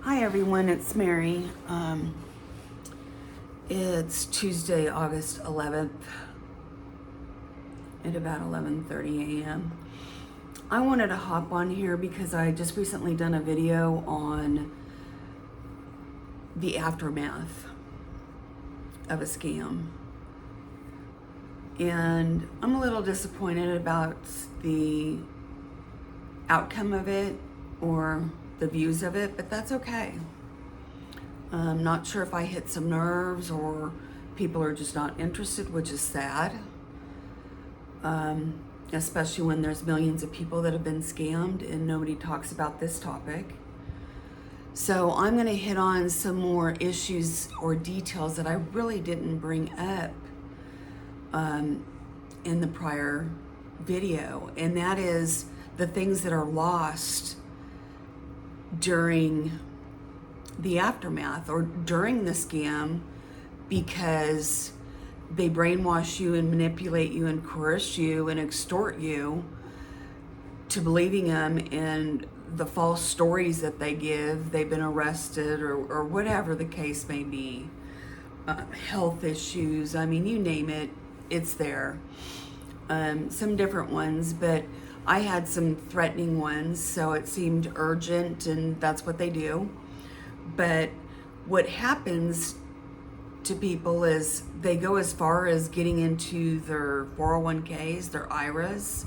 Hi everyone, it's Mary. It's Tuesday, August 11th at about 11:30 a.m. I wanted to hop on here because I just recently done a video on the aftermath of a scam. And I'm a little disappointed about the outcome of it or the views of it, but that's okay. I'm not sure if I hit some nerves or people are just not interested, which is sad. Especially when there's millions of people that have been scammed and nobody talks about this topic. So I'm going to hit on some more issues or details that I really didn't bring up in the prior video, and that is the things that are lost during the aftermath or during the scam because they brainwash you and manipulate you and coerce you and extort you to believing them in the false stories that they give. They've been arrested or whatever the case may be. Health issues, I mean, you name it, it's there. Some different ones, but I had some threatening ones, so it seemed urgent, and that's what they do. But what happens to people is they go as far as getting into their 401ks, their IRAs,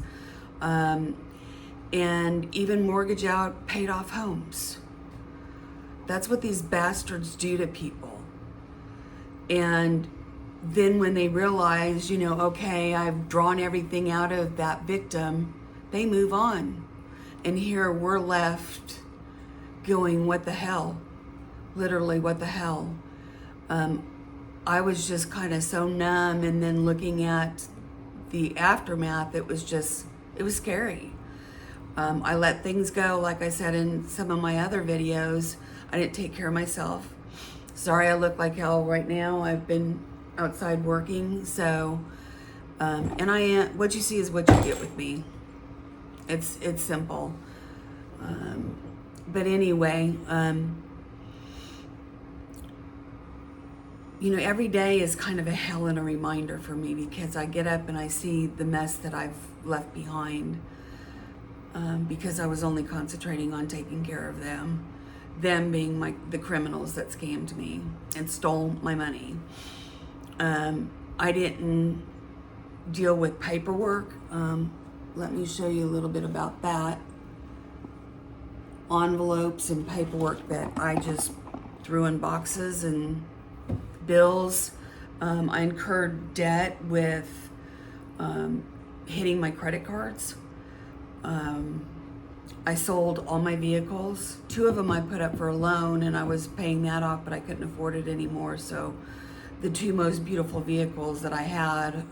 and even mortgage out paid off homes. That's what these bastards do to people. And then when they realize, okay, I've drawn everything out of that victim, they move on. And here we're left going, what the hell? Literally, what the hell? I was just kind of so numb, and then looking at the aftermath, it was scary. I let things go, like I said in some of my other videos. I didn't take care of myself. Sorry I look like hell right now. I've been outside working, so, and I am, what you see is what you get with me. It's simple. But anyway, every day is kind of a hell and a reminder for me because I get up and I see the mess that I've left behind because I was only concentrating on taking care of them being the criminals that scammed me and stole my money. I didn't deal with paperwork. Let me show you a little bit about that. Envelopes and paperwork that I just threw in boxes and bills. I incurred debt with hitting my credit cards. I sold all my vehicles. 2 of them I put up for a loan and I was paying that off, but I couldn't afford it anymore. So the 2 most beautiful vehicles that I had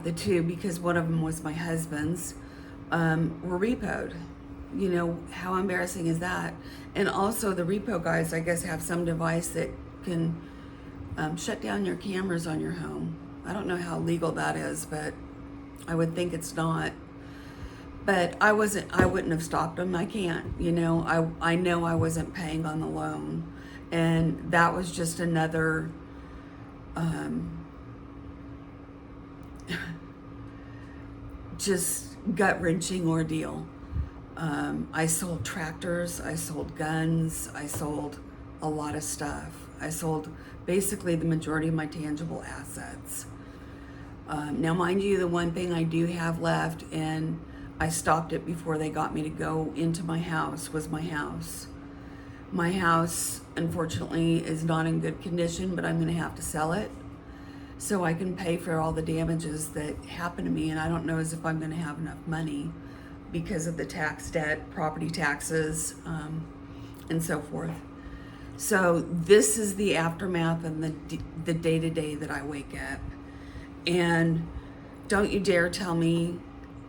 the 2, because one of them was my husband's, were repoed. How embarrassing is that? And also the repo guys, I guess, have some device that can shut down your cameras on your home. I don't know how legal that is, but I would think it's not. But I wouldn't have stopped them. I can't, I know I wasn't paying on the loan. And that was just another, just gut-wrenching ordeal. I sold tractors, I sold guns, I sold a lot of stuff. I sold basically the majority of my tangible assets. Now, mind you, the one thing I do have left, and I stopped it before they got me to go into my house, was my house. My house, unfortunately, is not in good condition, but I'm going to have to sell it so I can pay for all the damages that happened to me. And I don't know as if I'm going to have enough money because of the tax debt, property taxes, and so forth. So this is the aftermath and the day-to-day that I wake up. And don't you dare tell me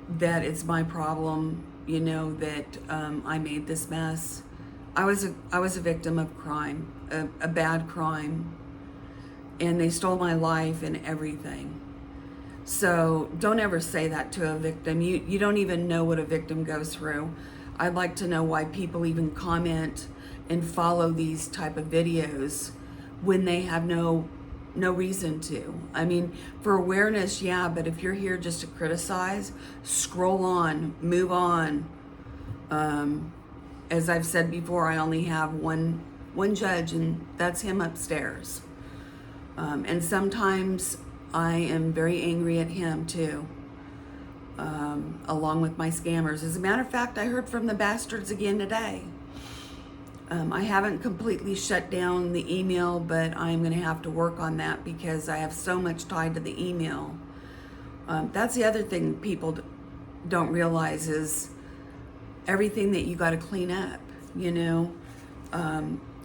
that it's my problem, that I made this mess. I was a victim of crime, a bad crime, and they stole my life and everything. So don't ever say that to a victim. You don't even know what a victim goes through. I'd like to know why people even comment and follow these type of videos when they have no reason to. I mean, for awareness, yeah, but if you're here just to criticize, scroll on, move on. As I've said before, I only have one judge, and that's him upstairs. And sometimes I am very angry at him too, along with my scammers. As a matter of fact, I heard from the bastards again today. I haven't completely shut down the email, but I'm going to have to work on that because I have so much tied to the email. That's the other thing people don't realize is everything that you got to clean up, you know.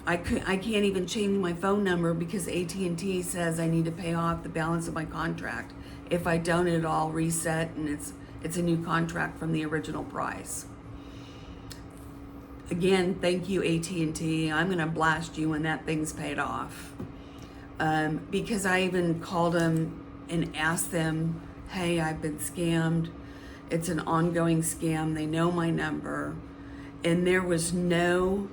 I can't even change my phone number because AT&T says I need to pay off the balance of my contract. If I don't, it'll all reset, and it's a new contract from the original price. Again, thank you, AT&T. I'm going to blast you when that thing's paid off. Because I even called them and asked them, hey, I've been scammed. It's an ongoing scam. They know my number. And there was no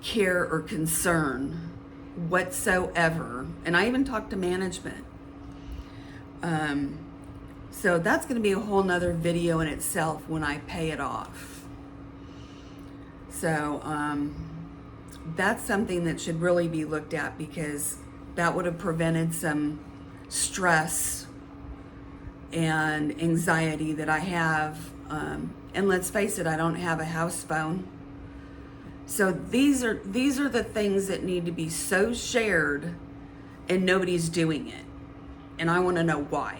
care or concern whatsoever. And I even talked to management. So that's going to be a whole nother video in itself when I pay it off. So that's something that should really be looked at because that would have prevented some stress and anxiety that I have. And let's face it, I don't have a house phone. So these are the things that need to be so shared and nobody's doing it. And I want to know why.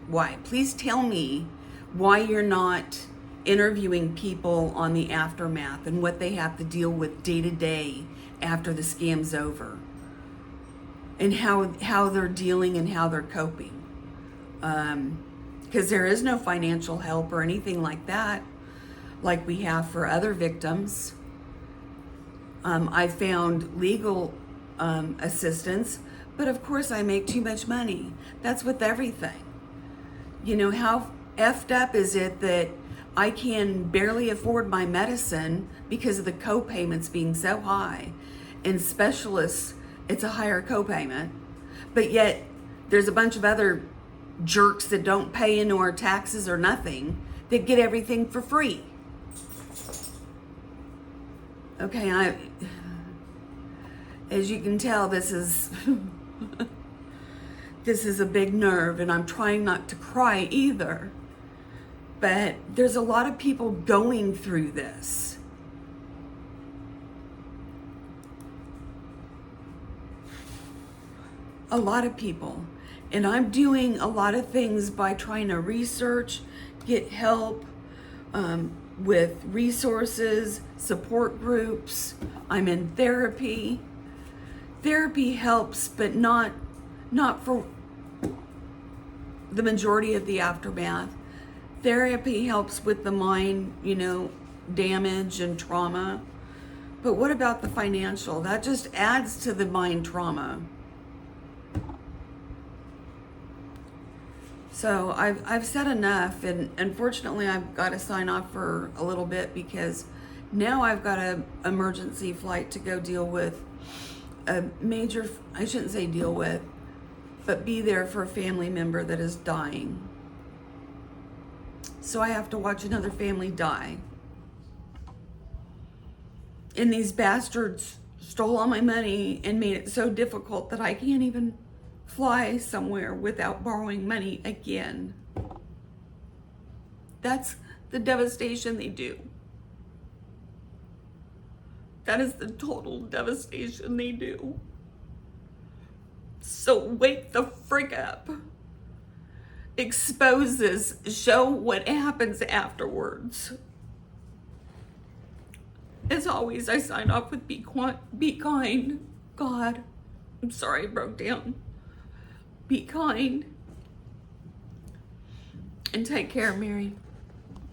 Why? Please tell me why you're not interviewing people on the aftermath and what they have to deal with day to day after the scam's over, and how they're dealing and how they're coping. Because there is no financial help or anything like that, like we have for other victims. I found legal assistance, but of course I make too much money. That's with everything. You know, how effed up is it that I can barely afford my medicine because of the co-payments being so high. In specialists, it's a higher co-payment, but yet there's a bunch of other jerks that don't pay into our taxes or nothing that get everything for free. Okay, as you can tell, this is this is a big nerve, and I'm trying not to cry either. But there's a lot of people going through this. A lot of people. And I'm doing a lot of things by trying to research, get help with resources, support groups. I'm in therapy. Therapy helps, but not for the majority of the aftermath. Therapy helps with the mind, you know, damage and trauma. But what about the financial? That just adds to the mind trauma. So I've said enough, and unfortunately I've got to sign off for a little bit because now I've got an emergency flight to go deal with a major, I shouldn't say deal with, but be there for a family member that is dying. So I have to watch another family die. And these bastards stole all my money and made it so difficult that I can't even fly somewhere without borrowing money again. That's the devastation they do. That is the total devastation they do. So wake the frick up. Expose this. Show what happens afterwards. As always, I sign off with be kind. God, I'm sorry I broke down. Be kind. And take care, Mary.